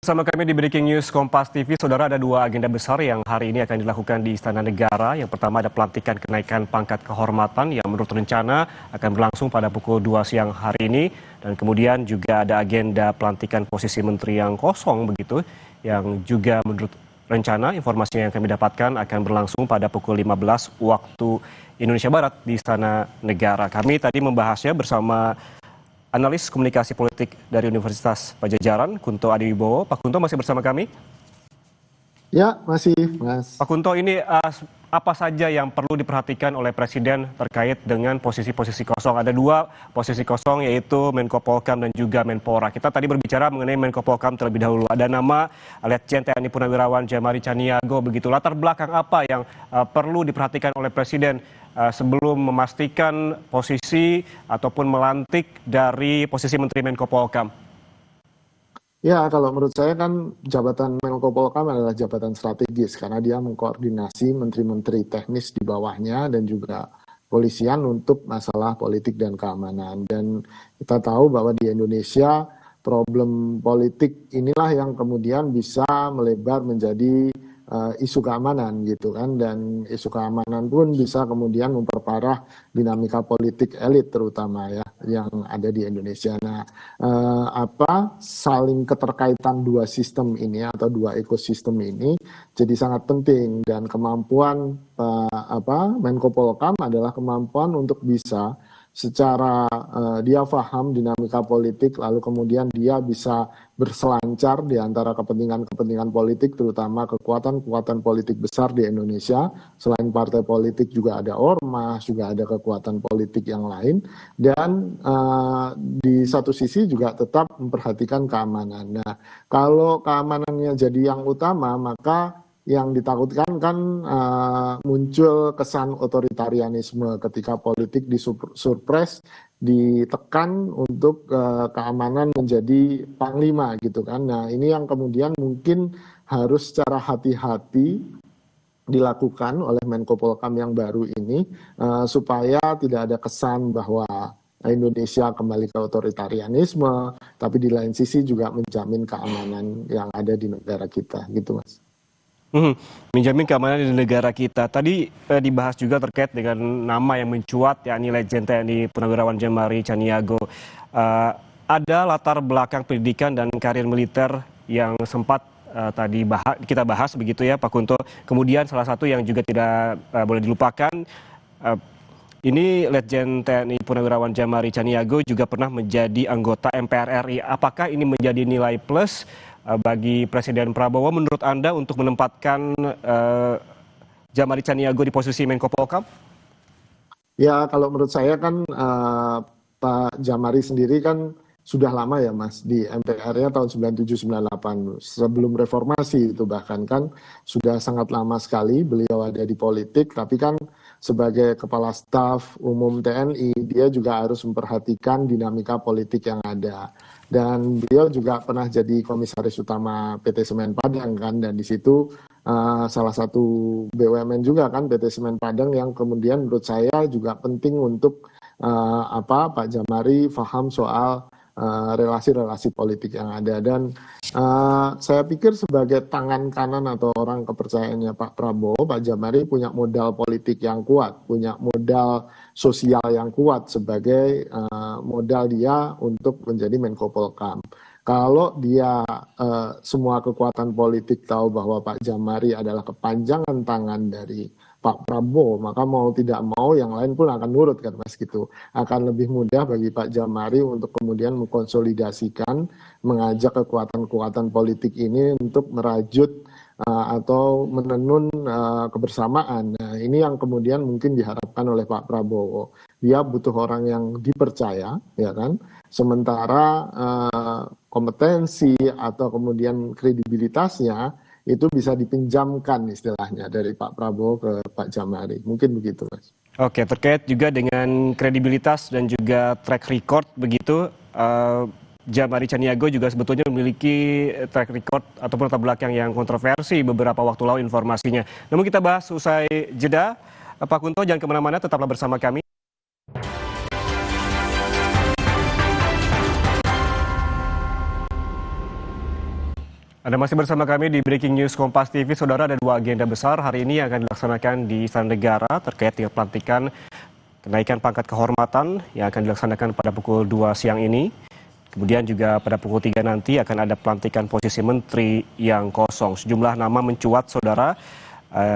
Bersama kami di Breaking News Kompas TV, Saudara, ada dua agenda besar yang hari ini akan dilakukan di Istana Negara. Yang pertama ada pelantikan kenaikan pangkat kehormatan yang menurut rencana akan berlangsung pada pukul 2 siang hari ini. Dan kemudian juga ada agenda pelantikan posisi menteri yang kosong begitu, yang juga menurut rencana informasinya yang kami dapatkan akan berlangsung pada pukul 15 waktu Indonesia Barat di Istana Negara. Kami tadi membahasnya bersama analis komunikasi politik dari Universitas Padjadjaran, Kunto Adiwibowo. Pak Kunto masih bersama kami? Ya, masih, Mas. Pak Kunto, ini apa saja yang perlu diperhatikan oleh Presiden terkait dengan posisi-posisi kosong? Ada dua posisi kosong, yaitu Menko Polhukam dan juga Menpora. Kita tadi berbicara mengenai Menko Polhukam terlebih dahulu. Ada nama Letjen TNI Purnawirawan Jean-Marie Caniago, begitu. Latar belakang apa yang perlu diperhatikan oleh Presiden sebelum memastikan posisi ataupun melantik dari posisi Menteri Menko Polhukam? Ya, kalau menurut saya kan jabatan Menko Polhukam adalah jabatan strategis karena dia mengkoordinasi menteri-menteri teknis di bawahnya dan juga polisian untuk masalah politik dan keamanan. Dan kita tahu bahwa di Indonesia problem politik inilah yang kemudian bisa melebar menjadi isu keamanan gitu kan, dan isu keamanan pun bisa kemudian memperparah dinamika politik elit terutama ya yang ada di Indonesia. Nah, saling keterkaitan dua sistem ini atau dua ekosistem ini jadi sangat penting, dan kemampuan Menko Polhukam adalah kemampuan untuk bisa secara dia paham dinamika politik, lalu kemudian dia bisa berselancar di antara kepentingan-kepentingan politik, terutama kekuatan-kekuatan politik besar di Indonesia. Selain partai politik juga ada ormas, juga ada kekuatan politik yang lain, dan di satu sisi juga tetap memperhatikan keamanan. Nah, kalau keamanannya jadi yang utama, maka yang ditakutkan kan muncul kesan otoritarianisme ketika politik disurpres, ditekan untuk keamanan menjadi panglima gitu kan. Nah, ini yang kemudian mungkin harus secara hati-hati dilakukan oleh Menko Polhukam yang baru ini supaya tidak ada kesan bahwa Indonesia kembali ke otoritarianisme, tapi di lain sisi juga menjamin keamanan yang ada di negara kita gitu, Mas. Menjamin keamanan di negara kita. Tadi dibahas juga terkait dengan nama yang mencuat, yakni Letjen TNI Purnawirawan Jean-Marie Caniago. Ada latar belakang pendidikan dan karir militer yang sempat tadi kita bahas begitu ya Pak Kunto. Kemudian salah satu yang juga tidak boleh dilupakan, ini Letjen TNI Purnawirawan Jean-Marie Caniago juga pernah menjadi anggota MPR RI. Apakah ini menjadi nilai plus bagi Presiden Prabowo menurut Anda untuk menempatkan Jean-Marie Caniago di posisi Menko Polhukam? Ya, kalau menurut saya kan Pak Jean-Marie sendiri kan sudah lama ya Mas di MPR-nya tahun 97-98, sebelum reformasi itu bahkan kan sudah sangat lama sekali beliau ada di politik, tapi kan sebagai Kepala Staf Umum TNI dia juga harus memperhatikan dinamika politik yang ada. Dan beliau juga pernah jadi komisaris utama PT Semen Padang kan, dan di situ salah satu BUMN juga kan PT Semen Padang yang kemudian menurut saya juga penting untuk Pak Jean-Marie paham soal relasi-relasi politik yang ada. Dan saya pikir sebagai tangan kanan atau orang kepercayaannya Pak Prabowo, Pak Jean-Marie punya modal politik yang kuat, punya modal sosial yang kuat sebagai modal dia untuk menjadi Menko Polhukam. Kalau dia semua kekuatan politik tahu bahwa Pak Jean-Marie adalah kepanjangan tangan dari Pak Prabowo, maka mau tidak mau yang lain pun akan nurut kan Mas gitu. Akan lebih mudah bagi Pak Jean-Marie untuk kemudian mengkonsolidasikan, mengajak kekuatan-kekuatan politik ini untuk merajut atau menenun kebersamaan. Nah, ini yang kemudian mungkin diharapkan oleh Pak Prabowo. Dia butuh orang yang dipercaya, ya kan? Sementara kompetensi atau kemudian kredibilitasnya itu bisa dipinjamkan istilahnya dari Pak Prabowo ke Pak Jean-Marie. Mungkin begitu, Mas. Oke, terkait juga dengan kredibilitas dan juga track record begitu, Jean-Marie Caniago juga sebetulnya memiliki track record ataupun latar belakang yang kontroversi beberapa waktu lalu informasinya. Namun kita bahas usai jeda. Pak Kunto, jangan kemana-mana, tetaplah bersama kami. Anda masih bersama kami di Breaking News Kompas TV. Saudara, ada dua agenda besar hari ini yang akan dilaksanakan di Istana Negara terkait dengan pelantikan kenaikan pangkat kehormatan yang akan dilaksanakan pada pukul 2 siang ini. Kemudian juga pada pukul 3 nanti akan ada pelantikan posisi menteri yang kosong. Sejumlah nama mencuat, saudara,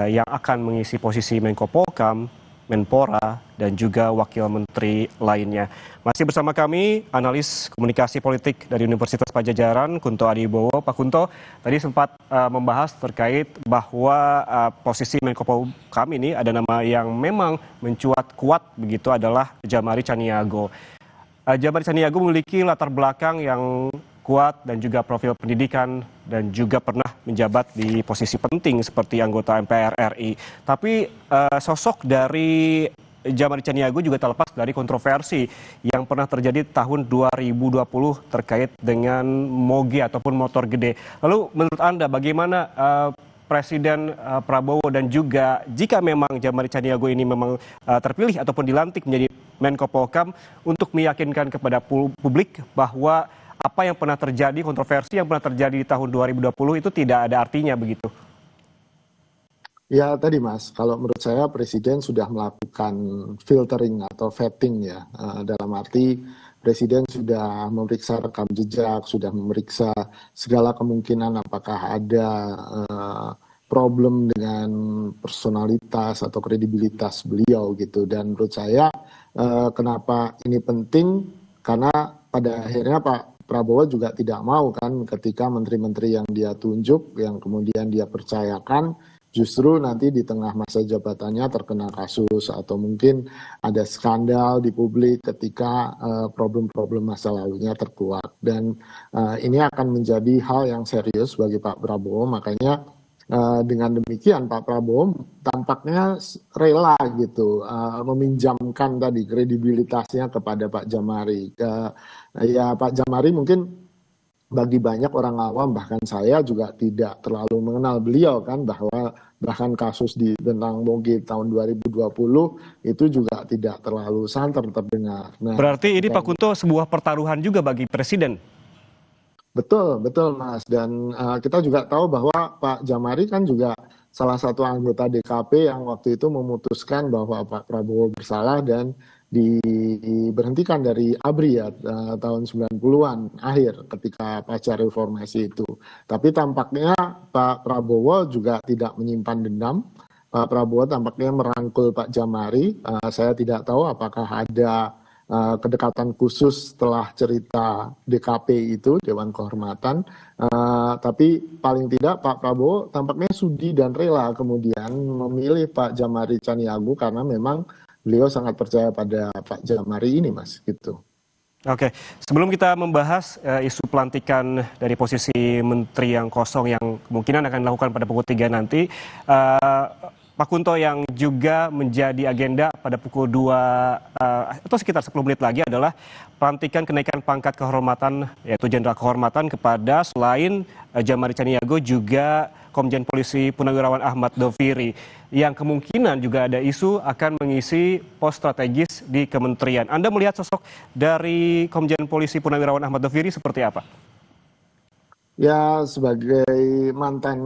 yang akan mengisi posisi Menko Polhukam, Menpora, dan juga wakil menteri lainnya. Masih bersama kami, analis komunikasi politik dari Universitas Padjadjaran, Kunto Adibowo. Pak Kunto, tadi sempat membahas terkait bahwa posisi Menko Polhukam ini ada nama yang memang mencuat kuat begitu adalah Djamari Tjaniago. Djamari Tjaniago memiliki latar belakang yang kuat dan juga profil pendidikan dan juga pernah menjabat di posisi penting seperti anggota MPR RI. Tapi sosok dari Djamari Tjaniago juga terlepas dari kontroversi yang pernah terjadi tahun 2020 terkait dengan moge ataupun motor gede. Lalu menurut Anda bagaimana Presiden Prabowo dan juga jika memang Djamari Tjaniago ini memang terpilih ataupun dilantik menjadi Menko Polhukam untuk meyakinkan kepada publik bahwa apa yang pernah terjadi, kontroversi yang pernah terjadi di tahun 2020 itu tidak ada artinya begitu? Ya tadi Mas, kalau menurut saya Presiden sudah melakukan filtering atau vetting ya. Dalam arti Presiden sudah memeriksa rekam jejak, sudah memeriksa segala kemungkinan apakah ada problem dengan personalitas atau kredibilitas beliau gitu. Dan menurut saya kenapa ini penting, karena pada akhirnya Pak Prabowo juga tidak mau kan ketika menteri-menteri yang dia tunjuk, yang kemudian dia percayakan, justru nanti di tengah masa jabatannya terkena kasus atau mungkin ada skandal di publik ketika problem-problem masa lalunya terkuak. Dan ini akan menjadi hal yang serius bagi Pak Prabowo, makanya dengan demikian Pak Prabowo tampaknya rela gitu meminjamkan tadi kredibilitasnya kepada Pak Djamari. Ya Pak Djamari mungkin bagi banyak orang awam, bahkan saya juga tidak terlalu mengenal beliau kan, bahwa bahkan kasus tentang moge tahun 2020 itu juga tidak terlalu santer terdengar. Nah, Berarti ini Pak Kunto sebuah pertaruhan juga bagi Presiden. betul, betul Mas. Dan kita juga tahu bahwa Pak Djamari kan juga salah satu anggota DKP yang waktu itu memutuskan bahwa Pak Prabowo bersalah dan diberhentikan dari ABRI ya tahun 90-an akhir ketika pasca reformasi itu. Tapi tampaknya Pak Prabowo juga tidak menyimpan dendam. Pak Prabowo tampaknya merangkul Pak Djamari. Saya tidak tahu apakah ada kedekatan khusus setelah cerita DKP itu, Dewan Kehormatan. Tapi paling tidak Pak Prabowo tampaknya sudi dan rela kemudian memilih Pak Djamari Tjaniago karena memang beliau sangat percaya pada Pak Djamari ini, Mas, gitu. Oke, sebelum kita membahas isu pelantikan dari posisi menteri yang kosong yang kemungkinan akan dilakukan pada pukul 3 nanti, Pak Kunto, yang juga menjadi agenda pada pukul 2 atau sekitar 10 menit lagi adalah pelantikan kenaikan pangkat kehormatan, yaitu Jenderal Kehormatan kepada selain Djamari Tjaniago juga Komjen Polisi Purnawirawan Ahmad Doviri, yang kemungkinan juga ada isu akan mengisi pos strategis di kementerian. Anda melihat sosok dari Komjen Polisi Purnawirawan Ahmad Doviri seperti apa? Ya, sebagai mantan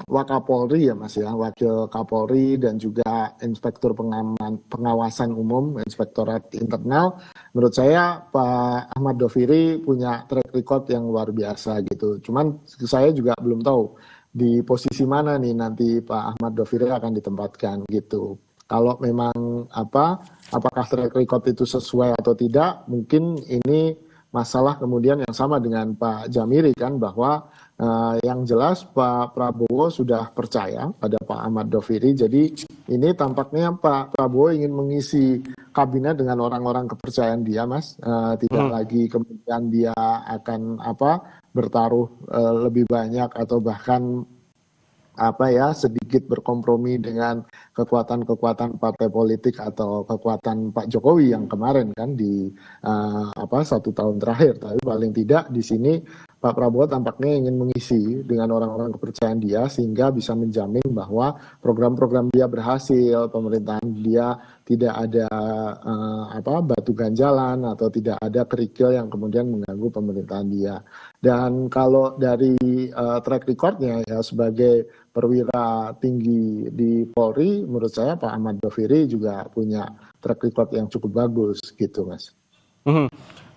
Wakapolri ya Mas ya, Wakil Kapolri dan juga Inspektur Pengawasan Umum, Inspektorat Internal, menurut saya Pak Ahmad Doviri punya track record yang luar biasa gitu. Cuman saya juga belum tahu di posisi mana nih nanti Pak Ahmad Doviri akan ditempatkan gitu. Kalau memang apakah track record itu sesuai atau tidak, mungkin ini masalah kemudian yang sama dengan Pak Djamari kan, bahwa yang jelas Pak Prabowo sudah percaya pada Pak Ahmad Doviri. Jadi ini tampaknya Pak Prabowo ingin mengisi kabinet dengan orang-orang kepercayaan dia, Mas. Tidak lagi kemudian dia akan bertaruh lebih banyak atau bahkan sedikit berkompromi dengan kekuatan-kekuatan partai politik atau kekuatan Pak Jokowi yang kemarin kan di 1 tahun terakhir. Tapi paling tidak di sini Pak Prabowo tampaknya ingin mengisi dengan orang-orang kepercayaan dia sehingga bisa menjamin bahwa program-program dia berhasil, pemerintahan dia tidak ada batu ganjalan atau tidak ada kerikil yang kemudian mengganggu pemerintahan dia. Dan kalau dari track recordnya ya sebagai perwira tinggi di Polri, menurut saya Pak Ahmad Doviri juga punya track record yang cukup bagus gitu, Mas.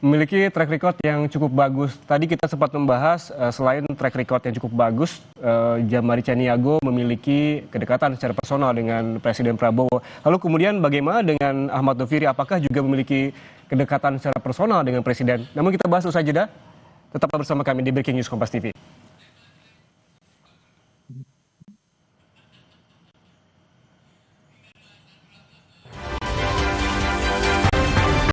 Memiliki track record yang cukup bagus. Tadi kita sempat membahas selain track record yang cukup bagus, Jean-Marie Tjaniago memiliki kedekatan secara personal dengan Presiden Prabowo. Lalu kemudian bagaimana dengan Ahmad Doviri? Apakah juga memiliki kedekatan secara personal dengan Presiden? Namun kita bahas usai jeda. Tetap bersama kami di Breaking News Kompas TV.